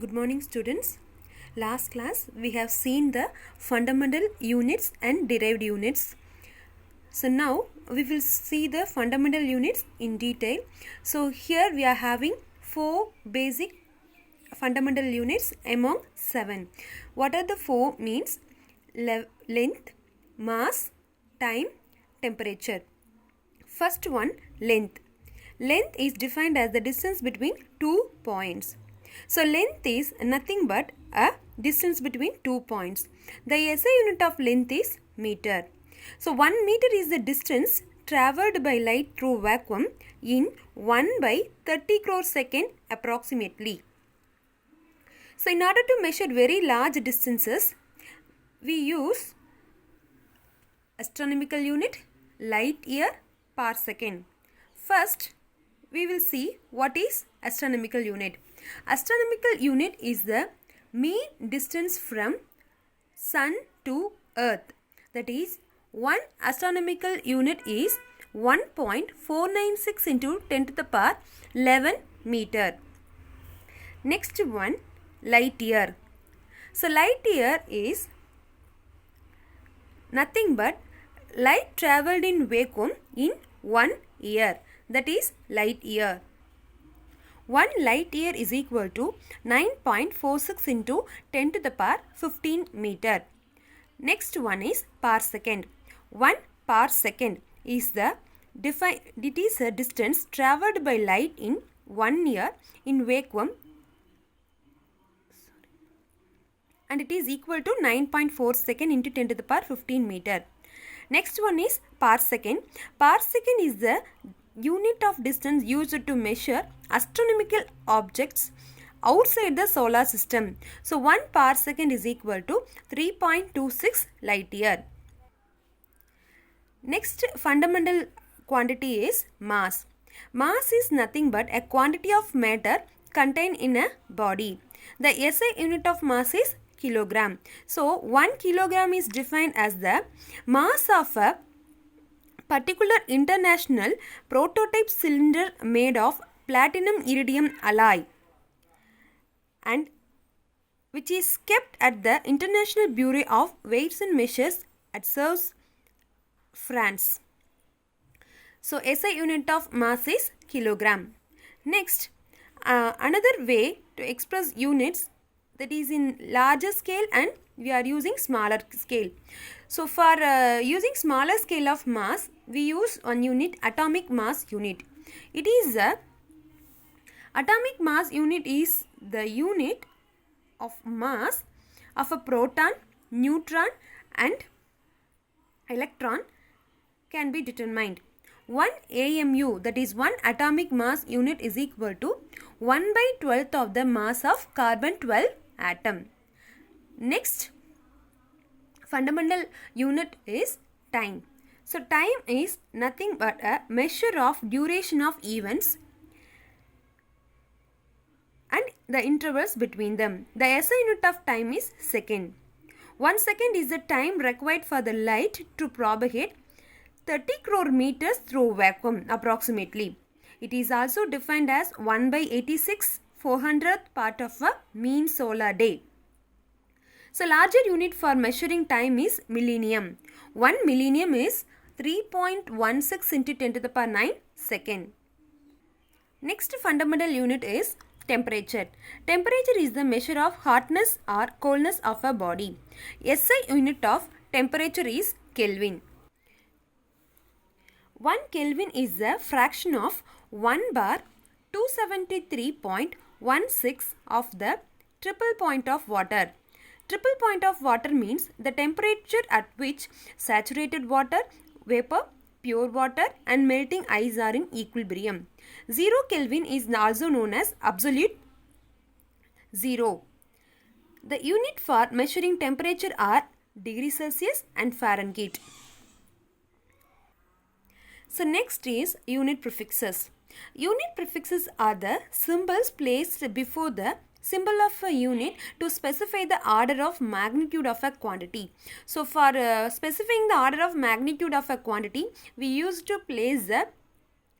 Good morning, students. Last class we have seen the fundamental units and derived units. So now we will see the fundamental units in detail. So here we are having 4 basic fundamental units among 7. What are the 4 means? Length, mass, time, temperature. First one, length. Length is defined as the distance between 2 points. So length is nothing but a distance between 2 points. The SI unit of length is meter. So 1 meter is the distance travelled by light through vacuum in 1 by 30 crore second approximately. So in order to measure very large distances, we use astronomical unit, light year per second. First, we will see what is astronomical unit. Astronomical unit is the mean distance from sun to earth. That is, one astronomical unit is 1.496 into 10 to the power 11 meter. Next one, light year. So light year is nothing but light travelled in vacuum in 1 year. That is light year. 1 light year is equal to 9.46 into 10 to the power 15 meter. Next one is per second. 1 per second is a distance travelled by light in 1 year in vacuum, and it is equal to 9.4 second into 10 to the power 15 meter. Next one is per second. Per second is the unit of distance used to measure astronomical objects outside the solar system. So 1 per second is equal to 3.26 light year. Next fundamental quantity is mass. Mass is nothing but a quantity of matter contained in a body. The SI unit of mass is kilogram. So 1 kilogram is defined as the mass of a particular international prototype cylinder made of platinum iridium alloy and which is kept at the International Bureau of Weights and Measures at Sevres, France. So SI unit of mass is kilogram. Next, another way to express units, that is in larger scale, and we are using smaller scale. So for using smaller scale of mass, we use one unit, atomic mass unit. It is atomic mass unit is the unit of mass of a proton, neutron and electron can be determined. 1 AMU, that is 1 atomic mass unit, is equal to 1 by 12th of the mass of carbon 12 atom. Next fundamental unit is time. So time is nothing but a measure of duration of events and the intervals between them. The SI unit of time is second. 1 second is the time required for the light to propagate 30 crore meters through vacuum approximately. It is also defined as 1 by 86 400th part of a mean solar day. So larger unit for measuring time is millennium. 1 millennium is 3.16 into 10 to the power 9 second. Next fundamental unit is temperature. Temperature is the measure of hotness or coldness of a body. SI unit of temperature is Kelvin. 1 Kelvin is the fraction of 1 bar 273.16 of the triple point of water. Triple point of water means the temperature at which saturated water, vapor, pure water and melting ice are in equilibrium. 0 Kelvin is also known as absolute zero. The unit for measuring temperature are degree Celsius and Fahrenheit. So next is unit prefixes. Unit prefixes are the symbols placed before the symbol of a unit to specify the order of magnitude of a quantity. So for specifying the order of magnitude of a quantity, we used to place the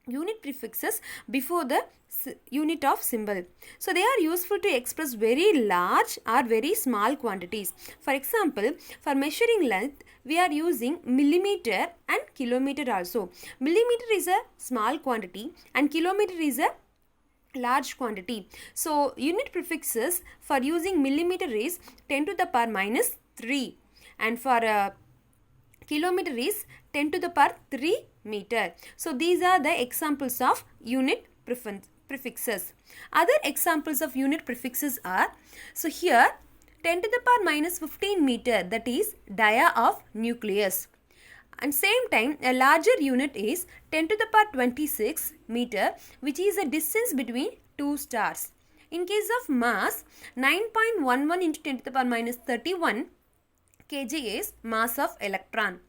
unit prefixes before the unit of symbol. So they are useful to express very large or very small quantities. For example, for measuring length, we are using millimeter and kilometer also. Millimeter is a small quantity and kilometer is a large quantity. So unit prefixes for using millimeter is 10 to the power minus 3, and for kilometer is 10 to the power 3 meter. So these are the examples of unit prefixes. Other examples of unit prefixes are, so here 10 to the power minus 15 meter, that is dia of nucleus. And same time, a larger unit is 10 to the power 26 meter, which is the distance between two stars. In case of mass, 9.11 into 10 to the power minus 31 kg is mass of electron.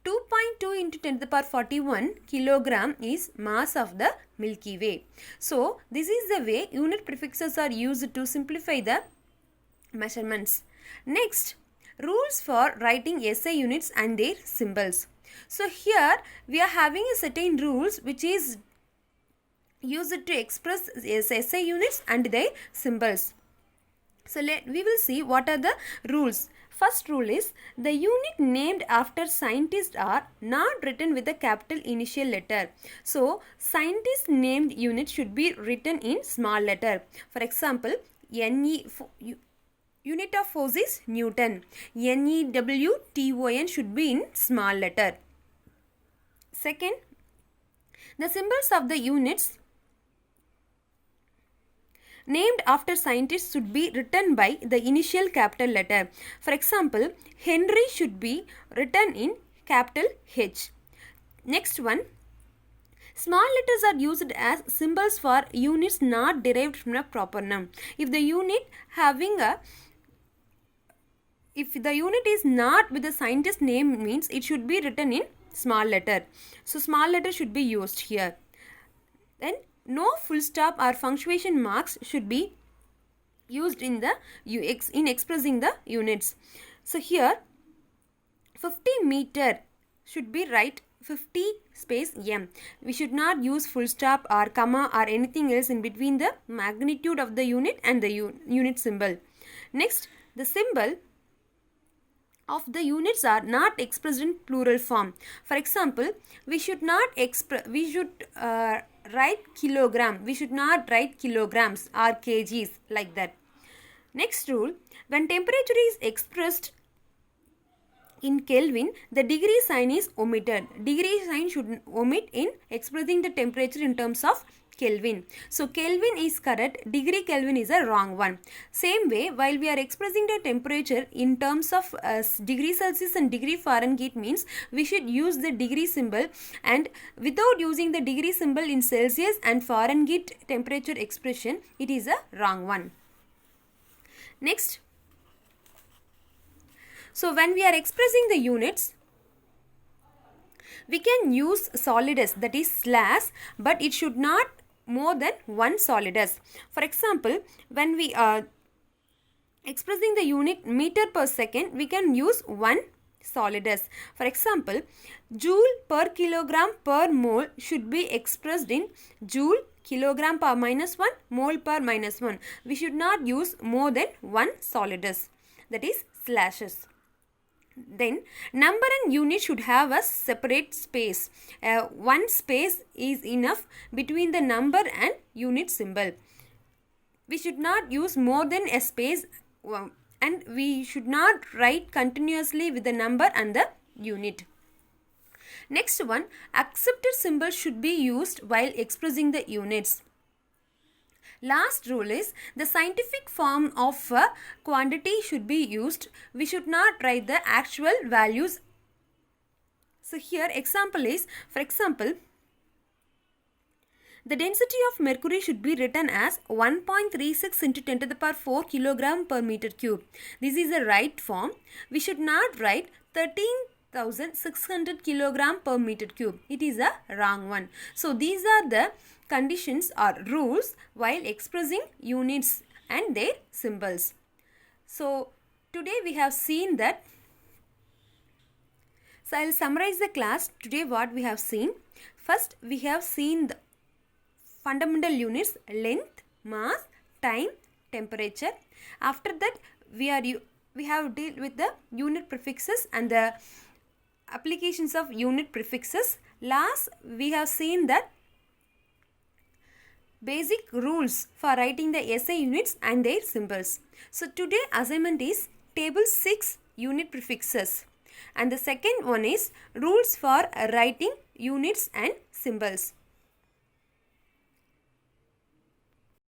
2.2 into 10 to the power 41 kilogram is mass of the Milky Way. So, this is the way unit prefixes are used to simplify the measurements. Next, rules for writing SI units and their symbols. So here we are having a certain rules which is used to express SI units and their symbols. So we will see what are the rules. First rule is, the unit named after scientists are not written with a capital initial letter. So scientist named unit should be written in small letter. For example, unit of force is Newton. NEWTON should be in small letter. Second, the symbols of the units named after scientists should be written by the initial capital letter. For example, Henry should be written in capital H. Next one, small letters are used as symbols for units not derived from a proper noun. If the unit is not with the scientist name, means it should be written in small letter. So small letter should be used here. Then no full stop or punctuation marks should be used in expressing the units. So here 50 meter should be write 50 space m. We should not use full stop or comma or anything else in between the magnitude of the unit and the unit symbol. Next, the symbol of the units are not expressed in plural form. For example, we should write kilogram. We should not write kilograms or kgs like that. Next rule, when temperature is expressed in Kelvin, the degree sign is omitted. Degree sign should omit in expressing the temperature in terms of Kelvin. So Kelvin is correct, degree Kelvin is a wrong one. Same way, while we are expressing the temperature in terms of degree Celsius and degree Fahrenheit, means we should use the degree symbol, and without using the degree symbol in Celsius and Fahrenheit temperature expression, it is a wrong one. Next, so when we are expressing the units, we can use solid S, that is slash, but it should not more than one solid S. For example, when we are expressing the unit meter per second, we can use one solid S. For example, joule per kilogram per mole should be expressed in joule kilogram per minus 1, mole per minus 1. We should not use more than one solid S, that is slashes. Then number and unit should have a separate space. One space is enough between the number and unit symbol. We should not use more than a space, and we should not write continuously with the number and the unit. Next one, accepted symbol should be used while expressing the units. Last rule is, the scientific form of a quantity should be used. We should not write the actual values. So here example is, for example, the density of mercury should be written as 1.36 into 10 to the power 4 kilogram per meter cube. This is the right form. We should not write 13,600 kilogram per meter cube. It is a wrong one. So these are the conditions or rules while expressing units and their symbols. So today we have seen that So I'll summarize the class today what we have seen. First we have seen the fundamental units length, mass, time, temperature. After that we have dealt with the unit prefixes and the applications of unit prefixes. Last we have seen that basic rules for writing the SI units and their symbols. So today assignment is table 6 unit prefixes, and the second one is rules for writing units and symbols.